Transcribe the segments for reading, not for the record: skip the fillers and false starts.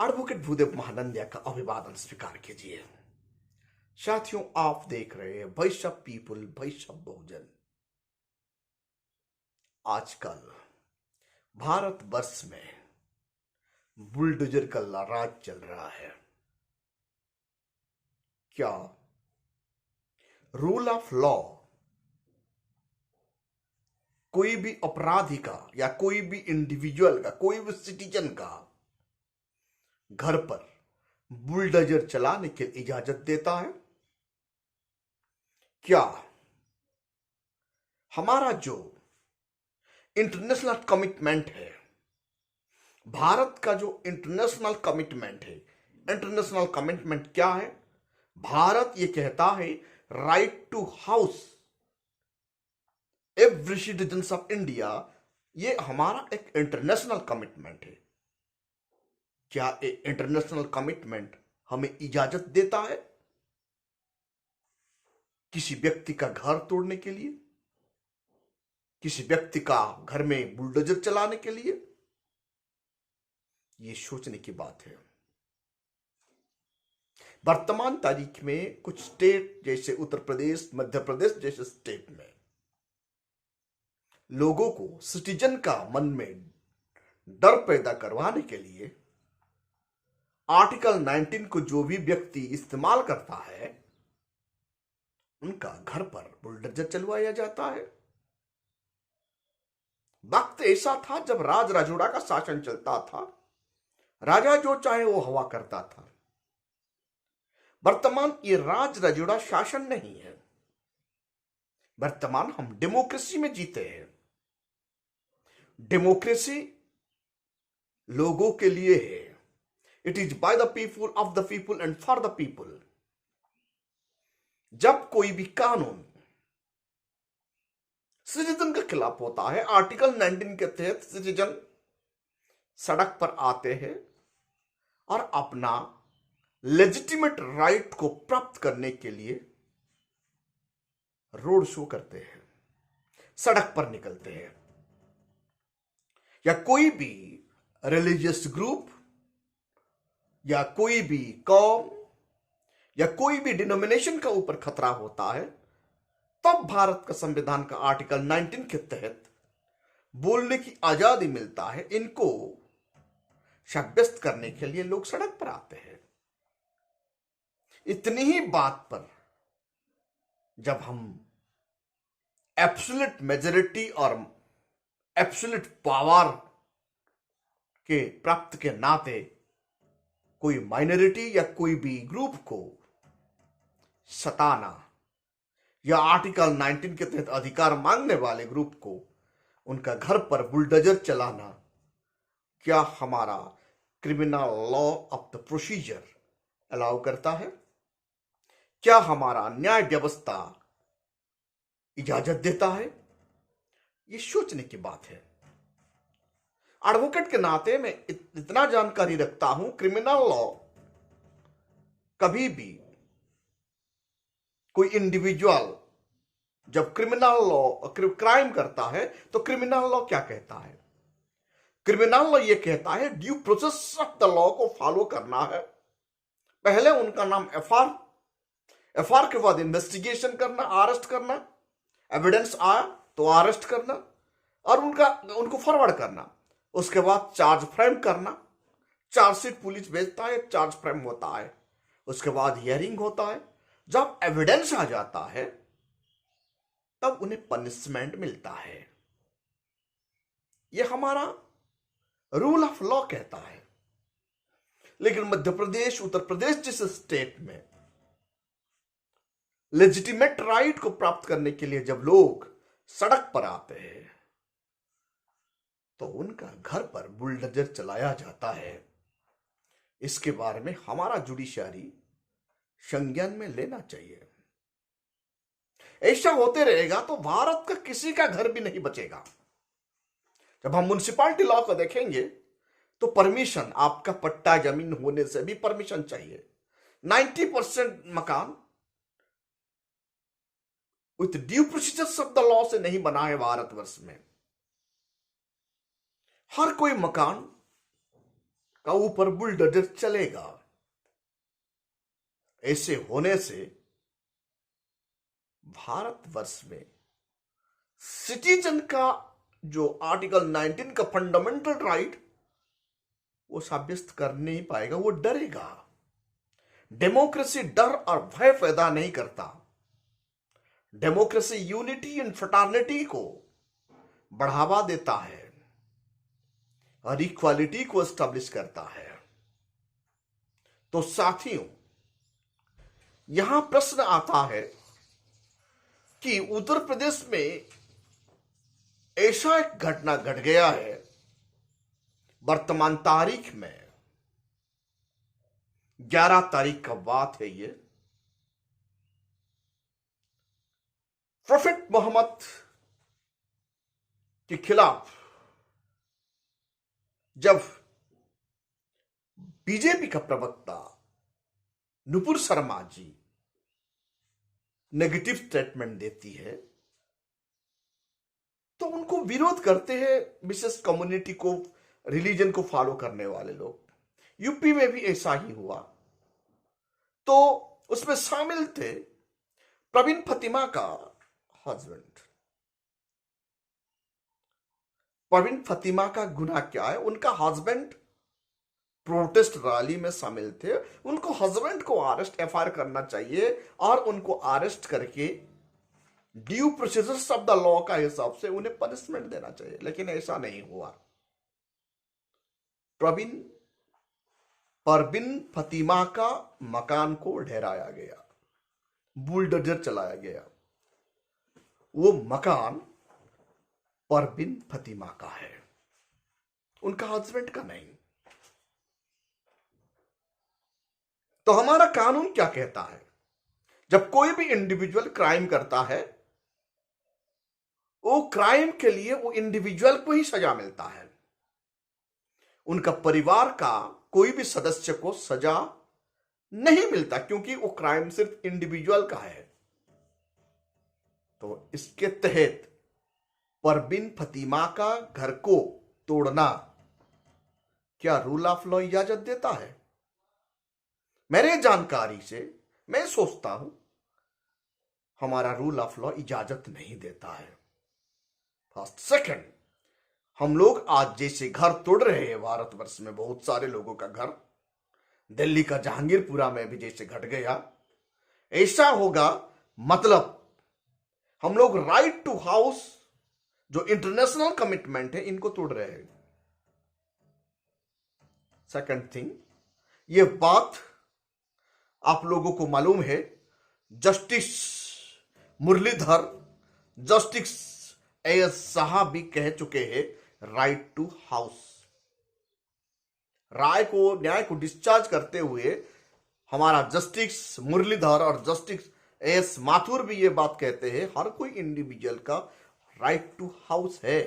Advocate Bhudev Mahanandia का अभिवादन स्वीकार कीजिए। साथियों, आप देख रहे हैं वैश्य पीपुल, वैश्य बहुजन। आजकल भारतवर्ष में बुलडोजर का राज चल रहा है। क्या रूल ऑफ लॉ कोई भी अपराधी का या कोई भी इंडिविजुअल का, कोई भी सिटीजन का घर पर बुलडोजर चलाने की इजाजत देता है? क्या हमारा जो इंटरनेशनल कमिटमेंट है, भारत का जो इंटरनेशनल कमिटमेंट है, इंटरनेशनल कमिटमेंट क्या है? भारत ये कहता है right to house every citizen of India. ये हमारा एक इंटरनेशनल कमिटमेंट है। क्या ये इंटरनेशनल कमिटमेंट हमें इजाजत देता है किसी व्यक्ति का घर तोड़ने के लिए, किसी व्यक्ति का घर में बुलडोजर चलाने के लिए? ये सोचने की बात है। वर्तमान तारीख में कुछ स्टेट जैसे उत्तर प्रदेश, मध्य प्रदेश जैसे स्टेट में लोगों को, सिटीजन का मन में डर पैदा करवाने के लिए आर्टिकल 19 को जो भी व्यक्ति इस्तेमाल करता है, उनका घर पर बुलडोजर चलवाया जाता है। वक्त ऐसा था जब राज राजोड़ा का शासन चलता था, राजा जो चाहे वो हवा करता था। वर्तमान ये राज राजोड़ा शासन नहीं है। वर्तमान हम डेमोक्रेसी में जीते हैं। डेमोक्रेसी लोगों के लिए है। It is by the people, of the people and for the people. जब कोई भी कानून सिटीजन के खिलाफ होता है, आर्टिकल 19 के तहत सिटीजन सड़क पर आते हैं और अपना लेजिटिमेट राइट को प्राप्त करने के लिए रोड शो करते हैं, सड़क पर निकलते हैं। या कोई भी रिलीजियस ग्रुप या कोई भी कौम या कोई भी डिनोमिनेशन का ऊपर खतरा होता है, तब भारत का संविधान का आर्टिकल 19 के तहत बोलने की आजादी मिलता है। इनको साब्यस्त करने के लिए लोग सड़क पर आते हैं। इतनी ही बात पर जब हम एब्सोल्यूट मेजॉरिटी और एब्सोल्यूट पावर के प्राप्त के नाते कोई माइनॉरिटी या कोई भी ग्रुप को सताना या आर्टिकल 19 के तहत अधिकार मांगने वाले ग्रुप को उनका घर पर बुलडोजर चलाना, क्या हमारा criminal law of the procedure allow करता है? क्या हमारा न्याय व्यवस्था इजाजत देता है? ये सोचने की बात है। एडवोकेट के नाते मैं इतना जानकारी रखता हूं, क्रिमिनल लॉ कभी भी कोई इंडिविजुअल जब क्रिमिनल लॉ क्राइम करता है तो क्रिमिनल लॉ क्या कहता है? क्रिमिनल लॉ ये कहता है due process of the law को फॉलो करना है। पहले उनका नाम एफआर के बाद इन्वेस्टिगेशन करना, अरेस्ट करना, एविडेंस आया तो अरेस्ट करना और उनको फॉरवर्ड करना। उसके बाद चार्ज फ्रेम करना। चार्जशीट पुलिस भेजता है, चार्ज फ्रेम होता है, उसके बाद हियरिंग होता है। जब एविडेंस आ जाता है तब उन्हें पनिशमेंट मिलता है। यह हमारा रूल ऑफ लॉ कहता है। लेकिन मध्य प्रदेश, उत्तर प्रदेश जैसे स्टेट में लेजिटिमेट राइट को प्राप्त करने के लिए जब लोग सड़क पर आते हैं तो उनका घर पर बुलडोजर चलाया जाता है। इसके बारे में हमारा जुडिशरी संज्ञान में लेना चाहिए। ऐसा होते रहेगा तो भारत का किसी का घर भी नहीं बचेगा। जब हम म्युनिसिपैलिटी लॉ को देखेंगे तो परमिशन, आपका पट्टा जमीन होने से भी परमिशन चाहिए। 90% मकान with due procedures of the law से नहीं बना है भारतवर्ष में। हर कोई मकान का ऊपर बुलडोजर चलेगा। ऐसे होने से भारतवर्ष में सिटीजन का जो आर्टिकल 19 का फंडामेंटल राइट वो साब्यस्त कर नहीं पाएगा, वो डरेगा। डेमोक्रेसी डर और भय पैदा नहीं करता। डेमोक्रेसी यूनिटी एंड फ्रेटर्निटी को बढ़ावा देता है और इक्वालिटी को एस्टैब्लिश करता है। तो साथियों, यहां प्रश्न आता है कि उत्तर प्रदेश में ऐसा एक घटना घट गया है वर्तमान तारीख में, 11 तारीख का बात है ये। प्रोफेट मोहम्मद के खिलाफ जब बीजेपी का प्रवक्ता नुपुर शर्मा जी नेगेटिव स्टेटमेंट देती है तो उनको विरोध करते हैं विशेष कम्युनिटी को, रिलीजन को फॉलो करने वाले लोग। यूपी में भी ऐसा ही हुआ। तो उसमें शामिल थे प्रवीण फतिमा का हस्बैंड। प्रवीण फतिमा का गुनाह क्या है? उनका हस्बैंड प्रोटेस्ट रैली में शामिल थे। उनको हस्बैंड को अरेस्ट एफआईआर करना चाहिए और उनको अरेस्ट करके due procedures of the law का हिसाब से उन्हें पनिशमेंट देना चाहिए, लेकिन ऐसा नहीं हुआ। परवीन फतिमा का मकान को ढहराया गया, बुलडोजर चलाया गया। वो मकान परवीन फतिमा का है, उनका हस्बैंड का नहीं। तो हमारा कानून क्या कहता है? जब कोई भी इंडिविजुअल क्राइम करता है, वो क्राइम के लिए वो इंडिविजुअल को ही सजा मिलता है, उनका परिवार का कोई भी सदस्य को सजा नहीं मिलता, क्योंकि वो क्राइम सिर्फ इंडिविजुअल का है। तो इसके तहत परवीन फतिमा का घर को तोड़ना क्या रूल ऑफ लॉ इजाजत देता है? मेरे जानकारी से मैं सोचता हूं हमारा रूल ऑफ लॉ इजाजत नहीं देता है। फर्स्ट, सेकंड, हम लोग आज जैसे घर तोड़ रहे हैं भारतवर्ष में, बहुत सारे लोगों का घर, दिल्ली का जहांगीरपुरा में भी जैसे घट गया, ऐसा होगा। मतलब हम लोग राइट टू हाउस जो इंटरनेशनल कमिटमेंट है इनको तोड़ रहे हैं। सेकंड थिंग, ये बात आप लोगों को मालूम है, जस्टिस मुरलीधर, जस्टिस एएस साहब भी कह चुके हैं राइट टू हाउस। न्याय को डिस्चार्ज करते हुए हमारा जस्टिस मुरलीधर और जस्टिस एएस माथुर भी ये बात कहते हैं, हर कोई इंडिविजुअल का राइट टू हाउस है।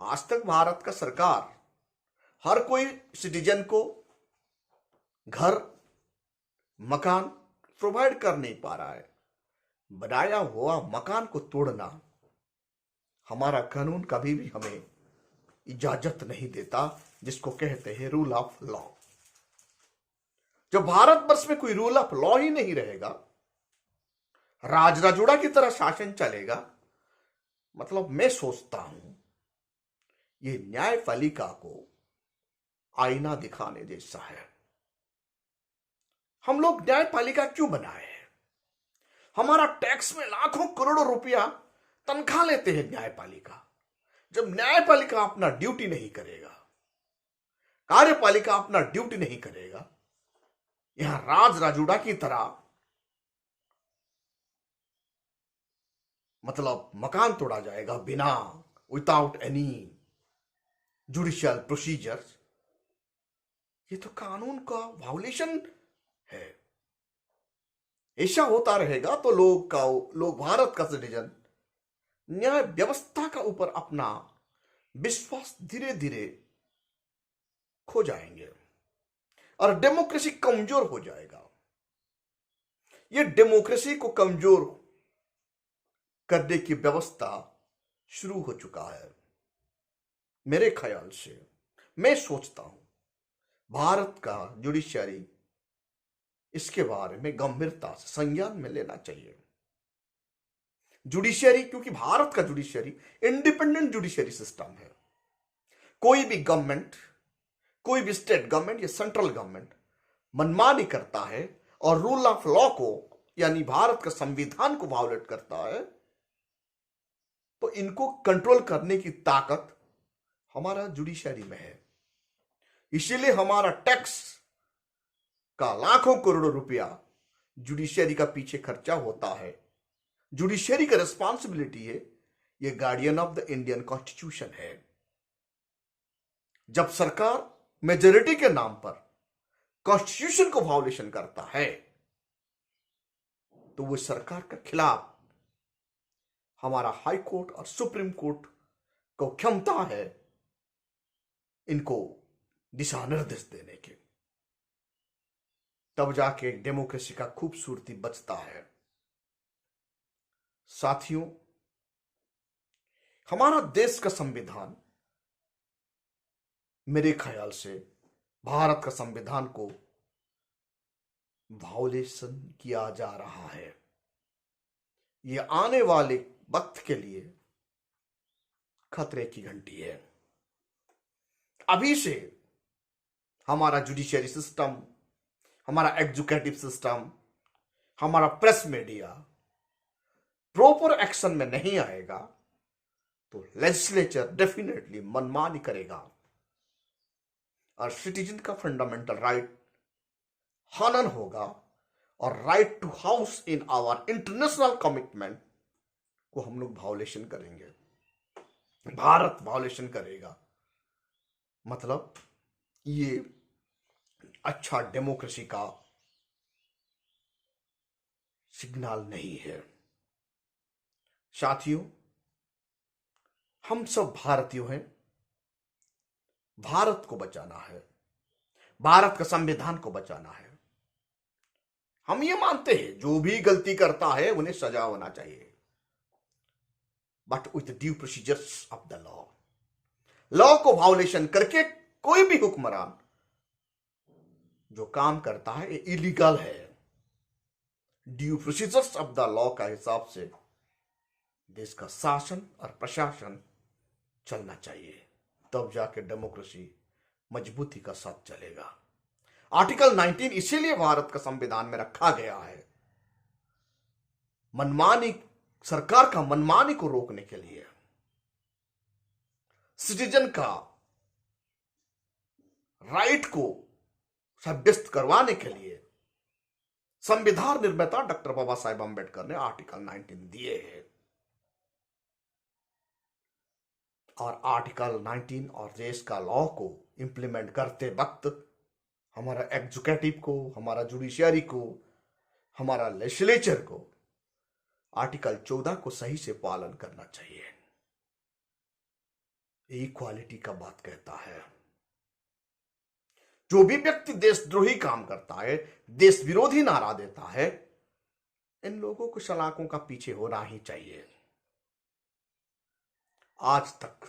आज तक भारत का सरकार हर कोई सिटीजन को घर, मकान प्रोवाइड कर नहीं पा रहा है। बनाया हुआ मकान को तोड़ना हमारा कानून कभी भी हमें इजाजत नहीं देता, जिसको कहते हैं रूल ऑफ लॉ। जब भारतवर्ष में कोई रूल ऑफ लॉ ही नहीं रहेगा, राज राजोड़ा की तरह शासन चलेगा, मतलब मैं सोचता हूं ये न्यायपालिका को आईना दिखाने जैसा है। हम लोग न्यायपालिका क्यों बनाए हैं? हमारा टैक्स में लाखों करोड़ों रुपया तनख्वाह लेते हैं न्यायपालिका। जब न्यायपालिका अपना ड्यूटी नहीं करेगा, कार्यपालिका अपना ड्यूटी नहीं करेगा, यहां राज राजोड़ा की तरह मतलब मकान तोड़ा जाएगा बिना, विदाउट एनी जुडिशियल प्रोसीजर। ये तो कानून का वायोलेशन है। ऐसा होता रहेगा तो लोग भारत का सिटीजन न्याय व्यवस्था का ऊपर अपना विश्वास धीरे धीरे खो जाएंगे और डेमोक्रेसी कमजोर हो जाएगा। ये डेमोक्रेसी को कमजोर करने की व्यवस्था शुरू हो चुका है। मेरे ख्याल से मैं सोचता हूं भारत का जुडिशरी इसके बारे में गंभीरता से संज्ञान में लेना चाहिए। जुडिशरी, क्योंकि भारत का जुडिशरी इंडिपेंडेंट जुडिशरी सिस्टम है। कोई भी गवर्नमेंट, कोई भी स्टेट गवर्नमेंट या सेंट्रल गवर्नमेंट मनमानी करता है और रूल ऑफ लॉ को यानी भारत का संविधान को वायोलेट करता है, तो इनको कंट्रोल करने की ताकत हमारा जुडिशरी में है। इसीलिए हमारा टैक्स का लाखों करोड़ों रुपया जुडिशरी का पीछे खर्चा होता है। जुडिशरी का रिस्पॉन्सिबिलिटी है, ये guardian of the Indian constitution है। जब सरकार मेजॉरिटी के नाम पर कॉन्स्टिट्यूशन को वायोलेशन करता है, तो वो सरकार के खिलाफ हमारा हाई कोर्ट और सुप्रीम कोर्ट को क्षमता है इनको दिशा निर्देश देने के। तब जाके डेमोक्रेसी का खूबसूरती बचता है। साथियों, हमारा देश का संविधान मेरे ख्याल से भारत का संविधान को वायोलेशन किया जा रहा है। यह आने वाले वक्त के लिए खतरे की घंटी है। अभी से हमारा जुडिशरी सिस्टम, हमारा एग्जीक्यूटिव सिस्टम, हमारा प्रेस मीडिया प्रॉपर एक्शन में नहीं आएगा तो लेजिस्लेचर डेफिनेटली मनमानी करेगा और सिटीजन का फंडामेंटल राइट हनन होगा और right to house in our international commitment को हम लोग वायोलेशन करेंगे। भारत वायोलेशन करेगा। मतलब ये अच्छा डेमोक्रेसी का सिग्नल नहीं है। साथियों, हम सब भारतीय हैं। भारत को बचाना है, भारत का संविधान को बचाना है। हम ये मानते हैं जो भी गलती करता है उन्हें सजा होना चाहिए, but with due procedures of the law. Law को वायोलेशन करके कोई भी हुक्मरान जो काम करता है ये इलीगल है। Due procedures of the law का हिसाब से देश का शासन और प्रशासन चलना चाहिए, तब जाके डेमोक्रेसी मजबूती का साथ चलेगा। आर्टिकल 19 इसीलिए भारत का संविधान में रखा गया है, मनमानी, सरकार का मनमानी को रोकने के लिए, सिटीजन का राइट को साब्यस्त करवाने के लिए संविधान निर्माता डॉक्टर बाबा साहेब अंबेडकर ने आर्टिकल 19 दिए हैं। और आर्टिकल 19 और देश का लॉ को इंप्लीमेंट करते वक्त हमारा एग्जीक्यूटिव को, हमारा जुडिशरी को, हमारा लेजिस्लेचर को आर्टिकल 14 को सही से पालन करना चाहिए। इक्वालिटी का बात कहता है। जो भी व्यक्ति देशद्रोही काम करता है, देश विरोधी नारा देता है, इन लोगों को सलाखों का पीछे होना ही चाहिए। आज तक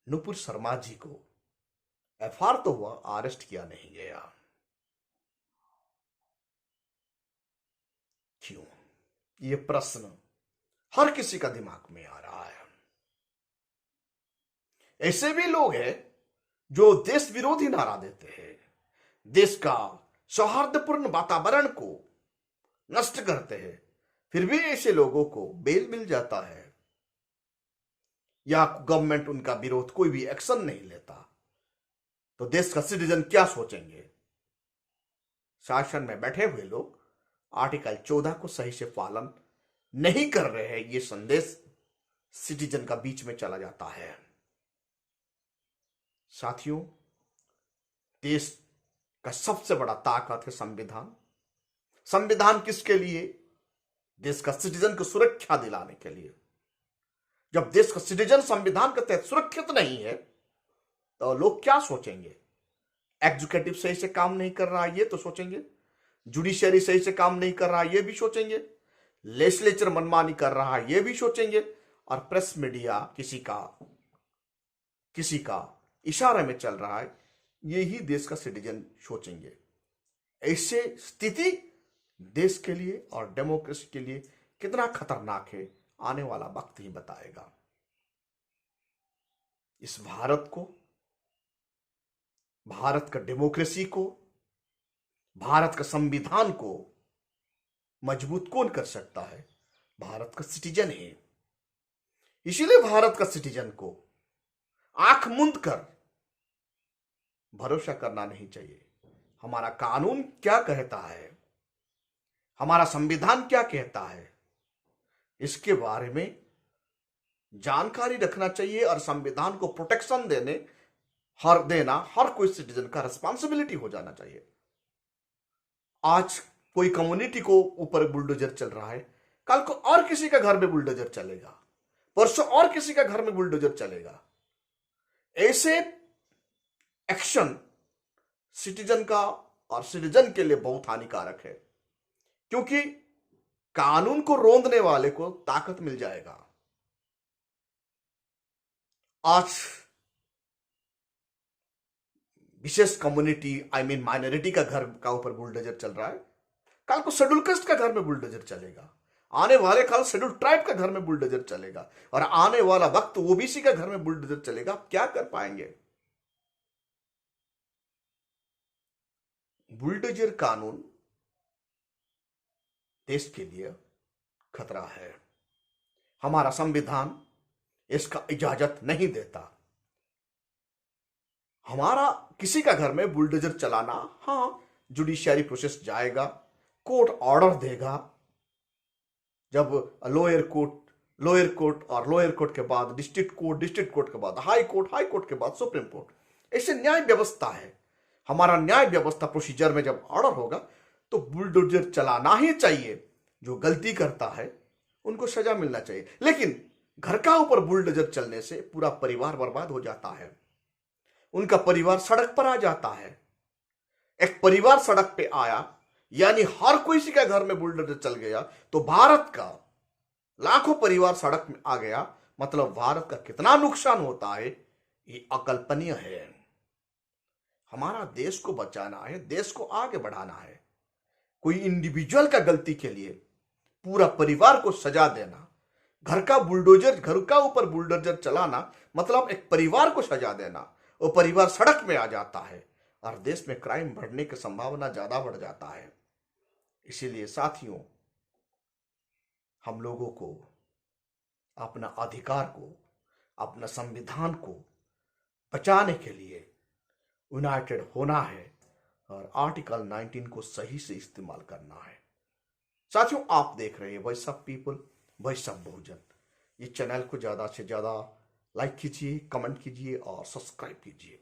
नुपुर शर्मा जी को एफआर तो हुआ, अरेस्ट किया नहीं गया। क्यों? ये प्रश्न हर किसी का दिमाग में आ रहा है। ऐसे भी लोग हैं जो देश विरोधी नारा देते हैं, देश का सौहार्दपूर्ण वातावरण को नष्ट करते हैं, फिर भी ऐसे लोगों को बेल मिल जाता है या गवर्नमेंट उनका विरोध कोई भी एक्शन नहीं लेता, तो देश का सिटीजन क्या सोचेंगे? शासन में बैठे हुए लोग आर्टिकल 14 को सही से पालन नहीं कर रहे हैं, ये संदेश सिटीजन का बीच में चला जाता है। साथियों, देश का सबसे बड़ा ताकत है संविधान। संविधान किसके लिए? देश का सिटीजन को सुरक्षा दिलाने के लिए। जब देश का सिटीजन संविधान के तहत सुरक्षित नहीं है तो लोग क्या सोचेंगे? एग्जीक्यूटिव सही से काम नहीं कर रहा है ये तो सोचेंगे, जुडिशरी सही से काम नहीं कर रहा है ये भी सोचेंगे, लेजिस्लेचर मनमानी कर रहा है ये भी सोचेंगे, और प्रेस मीडिया किसी का इशारे में चल रहा है ये ही देश का सिटीजन सोचेंगे। ऐसे स्थिति देश के लिए और डेमोक्रेसी के लिए कितना खतरनाक है, आने वाला वक्त ही बताएगा। इस भारत को, भारत का डेमोक्रेसी को, भारत का संविधान को मजबूत कौन कर सकता है? भारत का सिटीजन है। इसीलिए भारत का सिटीजन को आंख मूंद कर भरोसा करना नहीं चाहिए। हमारा कानून क्या कहता है, हमारा संविधान क्या कहता है, इसके बारे में जानकारी रखना चाहिए और संविधान को प्रोटेक्शन देना हर कोई सिटीजन का रिस्पांसिबिलिटी हो जाना चाहिए। आज कोई कम्युनिटी को ऊपर बुलडोजर चल रहा है, कल को और किसी का घर में बुलडोजर चलेगा, परसों और किसी का घर में बुलडोजर चलेगा। ऐसे एक्शन सिटीजन का और सिटीजन के लिए बहुत हानिकारक है, क्योंकि कानून को रोंदने वाले को ताकत मिल जाएगा। आज विशेष कम्युनिटी माइनॉरिटी का घर का ऊपर बुलडोजर चल रहा है, कल को शेड्यूल कास्ट का घर में बुलडोजर चलेगा, आने वाले कल शेड्यूल ट्राइब का घर में बुलडोजर चलेगा, और आने वाला वक्त ओबीसी का घर में बुलडोजर चलेगा। आप क्या कर पाएंगे? बुलडोजर कानून देश के लिए खतरा है। हमारा संविधान इसका इजाजत नहीं देता। हमारा किसी का घर में बुलडोजर चलाना, हाँ, जुडिशियरी प्रोसेस जाएगा, कोर्ट ऑर्डर देगा, जब लोअर कोर्ट और लोअर कोर्ट के बाद डिस्ट्रिक्ट कोर्ट के बाद हाई कोर्ट के बाद सुप्रीम कोर्ट, ऐसे न्याय व्यवस्था है। हमारा न्याय व्यवस्था प्रोसीजर में जब ऑर्डर होगा तो बुलडोजर चलाना ही चाहिए। जो गलती करता है उनको सजा मिलना चाहिए, लेकिन घर का ऊपर बुलडोजर चलने से पूरा परिवार बर्बाद हो जाता है, उनका परिवार सड़क पर आ जाता है। एक परिवार सड़क पे आया यानी हर कोई का घर में बुलडोजर चल गया, तो भारत का लाखों परिवार सड़क में आ गया, मतलब भारत का कितना नुकसान होता है ये अकल्पनीय है। हमारा देश को बचाना है, देश को आगे बढ़ाना है। कोई इंडिविजुअल का गलती के लिए पूरा परिवार को सजा देना, घर का ऊपर बुलडोजर चलाना, मतलब एक परिवार को सजा देना, वो परिवार सड़क में आ जाता है और देश में क्राइम बढ़ने की संभावना ज्यादा बढ़ जाता है। इसीलिए साथियों, हम लोगों को अपना अधिकार को, अपना संविधान को बचाने के लिए यूनाइटेड होना है और आर्टिकल 19 को सही से इस्तेमाल करना है। साथियों, आप देख रहे हैं voice of people, voice of Bahujan. ये चैनल को ज्यादा से ज्यादा लाइक कीजिए, कमेंट कीजिए और सब्सक्राइब कीजिए।